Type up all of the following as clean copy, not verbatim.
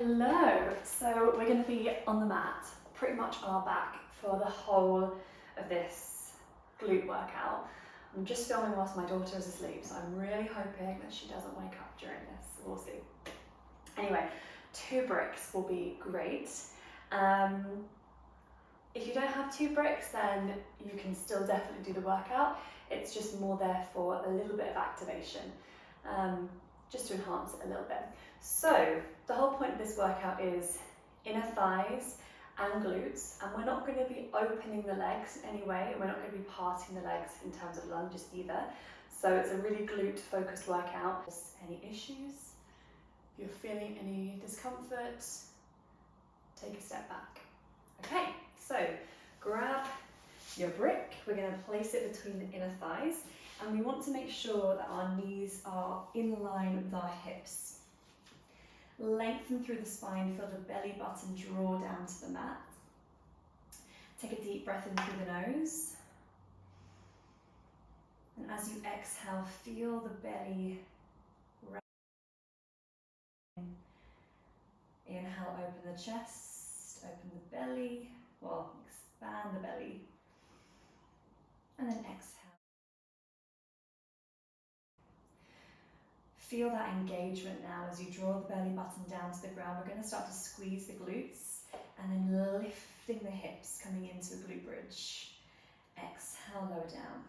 Hello, so we're going to be on the mat, pretty much on our back for the whole of this glute workout. I'm just filming whilst my daughter is asleep, so I'm really hoping that she doesn't wake up during this. We'll see. Anyway, 2 bricks will be great. If you don't have 2 bricks, then you can still definitely do the workout. It's just more there for a little bit of activation, just to enhance it a little bit. So the whole point of this workout is inner thighs and glutes, and we're not going to be opening the legs anyway, and we're not going to be parting the legs in terms of lunges either. So it's a really glute focused workout. Any issues? If you're feeling any discomfort, take a step back. Okay, so grab your brick. We're going to place it between the inner thighs, and we want to make sure that our knees are in line with our hips. Lengthen through the spine, feel the belly button draw down to the mat. Take a deep breath in through the nose. And as you exhale, feel the belly round. Inhale, open the chest, open the belly, well, expand the belly. And then exhale. Feel that engagement now as you draw the belly button down to the ground. We're going to start to squeeze the glutes and then lifting the hips, coming into a glute bridge. Exhale, lower down.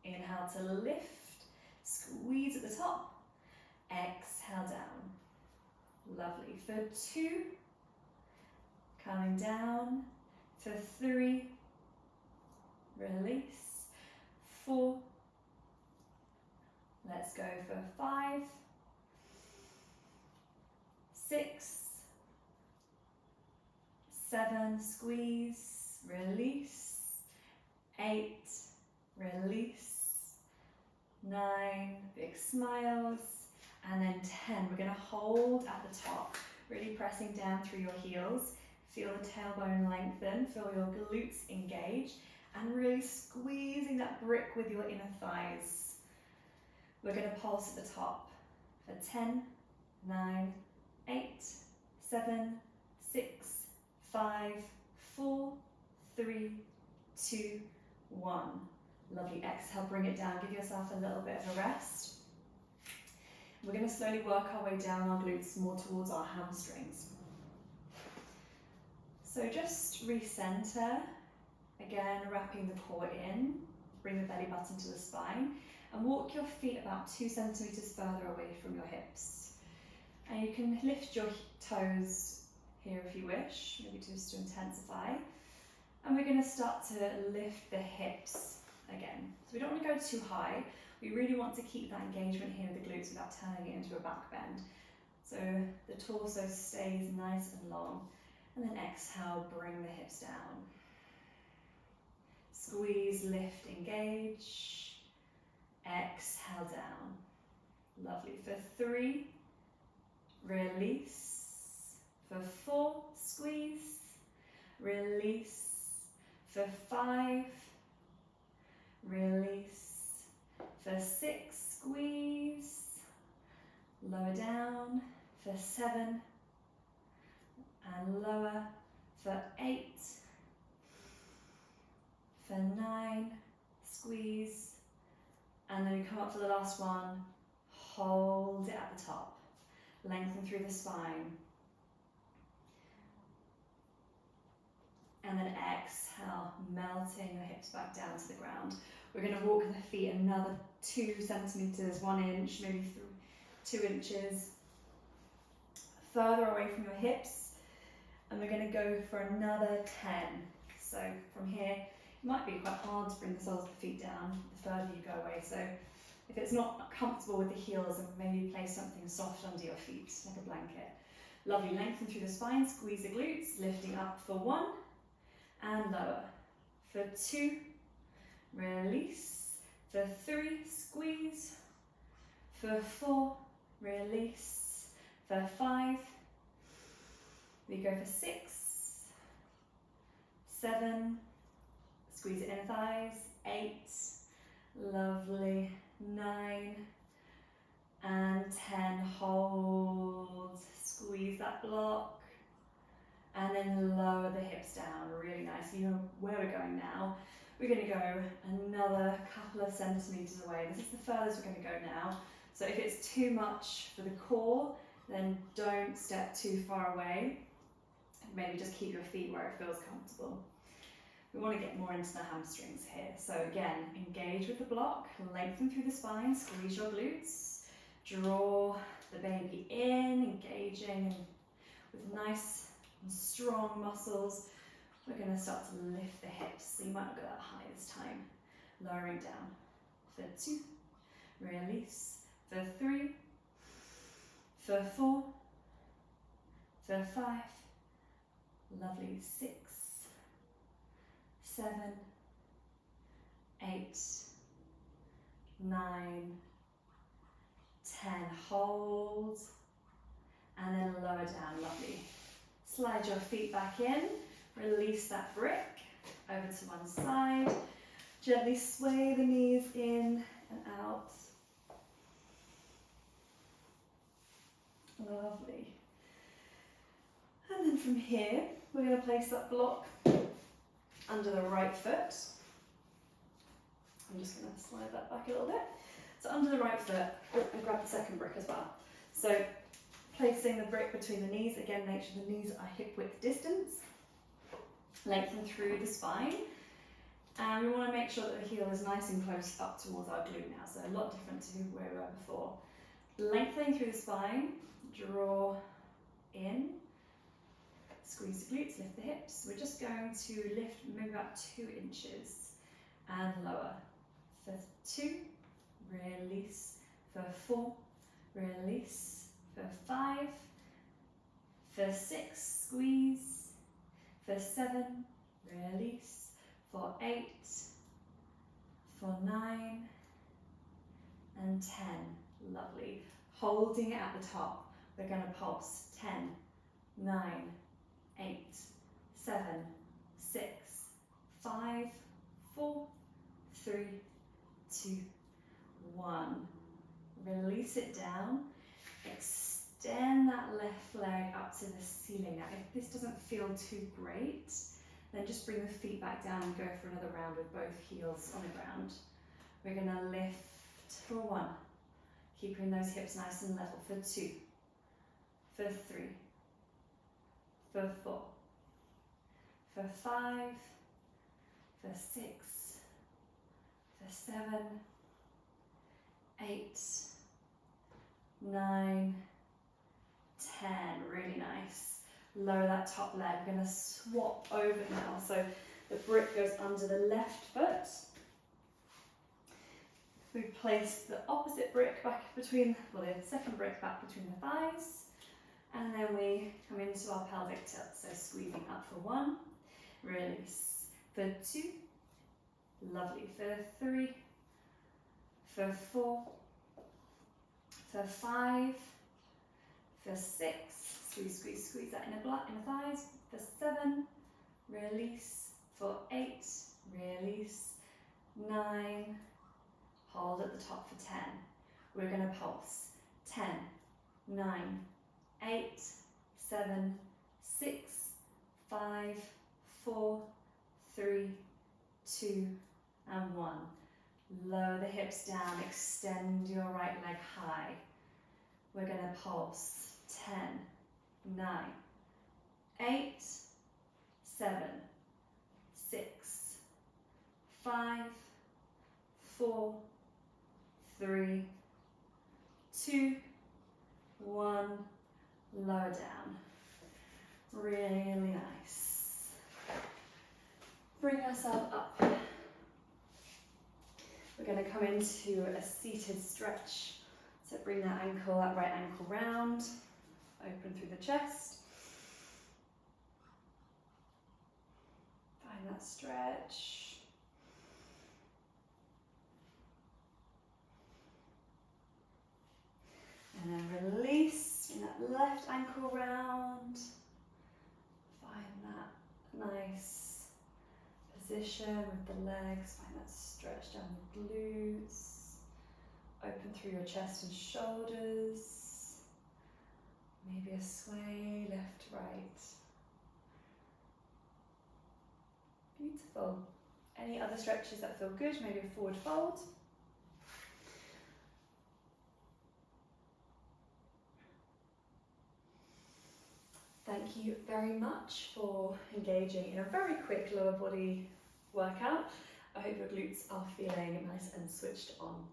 Inhale to lift, squeeze at the top. Exhale down. Lovely. For 2, coming down. For 3, release. 4, let's go for 5, 6, 7, squeeze, release, 8, release, 9, big smiles, and then 10. We're going to hold at the top, really pressing down through your heels. Feel the tailbone lengthen, feel your glutes engage, and really squeezing that brick with your inner thighs. We're going to pulse at the top for 10, 9, 8, 7, 6, 5, 4, 3, 2, 1. Lovely. Exhale, bring it down. Give yourself a little bit of a rest. We're going to slowly work our way down our glutes more towards our hamstrings. So just recenter. Again, wrapping the core in. Bring the belly button to the spine. And walk your feet about 2 centimeters further away from your hips. And you can lift your toes here if you wish, maybe just to intensify. And we're going to start to lift the hips again. So we don't want to go too high. We really want to keep that engagement here with the glutes without turning it into a back bend. So the torso stays nice and long. And then exhale, bring the hips down. Squeeze, lift, engage. Exhale down. Lovely. For 3, release. For 4, squeeze. Release. For 5, release. For 6, squeeze. Lower down. For 7, and lower. For 8, for 9, squeeze. And then we come up for the last one, hold it at the top, lengthen through the spine. And then exhale, melting your hips back down to the ground. We're going to walk the feet another 2 centimeters, 1 inch, maybe 2 inches further away from your hips. And we're going to go for another 10. So from here, it might be quite hard to bring the soles of the feet down the further you go away. So if it's not comfortable with the heels, then maybe place something soft under your feet, like a blanket. Lovely, lengthen through the spine, squeeze the glutes, lifting up for 1 and lower. For 2, release. For 3, squeeze. For 4, release. For 5, we go for 6, 7, squeeze the inner thighs, 8, lovely, 9, 10, and 10, hold, squeeze that block, and then lower the hips down, really nice. You know where we're going now. We're going to go another couple of centimetres away. This is the furthest we're going to go now. So if it's too much for the core, then don't step too far away. Maybe just keep your feet where it feels comfortable. We want to get more into the hamstrings here. So again, engage with the block, lengthen through the spine, squeeze your glutes, draw the baby in, engaging with nice and strong muscles. We're going to start to lift the hips, so you might not go that high this time. Lowering down for 2, release, for 3, for 4, for 5, lovely, 6, 7, 8, 9, 10, hold, and then lower down, lovely. Slide your feet back in, release that brick over to one side, gently sway the knees in and out. Lovely. And then from here, we're going to place that block under the right foot. I'm just going to slide that back a little bit. So under the right foot, and grab the second brick as well. So placing the brick between the knees, again make sure the knees are hip width distance. Lengthen through the spine. And we want to make sure that the heel is nice and close up towards our glute now. So a lot different to where we were before. Lengthening through the spine, draw in. Squeeze the glutes, lift the hips. We're just going to lift maybe about 2 inches and lower. For 2, release. For 4, release. For 5, for 6, squeeze. For 7, release. For 8, for 9, and 10. Lovely. Holding it at the top. We're going to pulse 10, 9, 8, 7, 6, 5, 4, 3, 2, 1. Release it down. Extend that left leg up to the ceiling. Now, if this doesn't feel too great, then just bring the feet back down and go for another round with both heels on the ground. We're going to lift for 1, keeping those hips nice and level. For 2, for 3, for 4, for 5, for 6, for 7, 8, 9, 10. Really nice. Lower that top leg. We're going to swap over now. So the brick goes under the left foot. We place the opposite brick back between, well, the second brick back between the thighs. And then we come into our pelvic tilt. So squeezing up for 1, release. For 2, lovely. For 3, for 4, for 5, for 6, squeeze, squeeze, squeeze that inner thighs. For 7, release. For 8, release. 9, hold at the top for 10. We're going to pulse 10, 9, 8, 7, 6, 5, 4, 3, 2, and 1. Lower the hips down, extend your right leg high. We're going to pulse 10, 9, 8, 7, 6, 5, 4, 3, 2, 1. Lower down. Really nice. Bring yourself up. We're going to come into a seated stretch. So bring that right ankle round. Open through the chest. Find that stretch. And then release. Bring that left ankle round. Find that nice position with the legs. Find that stretch down the glutes. Open through your chest and shoulders. Maybe a sway, left, right. Beautiful. Any other stretches that feel good? Maybe a forward fold. Thank you very much for engaging in a very quick lower body workout. I hope your glutes are feeling nice and switched on.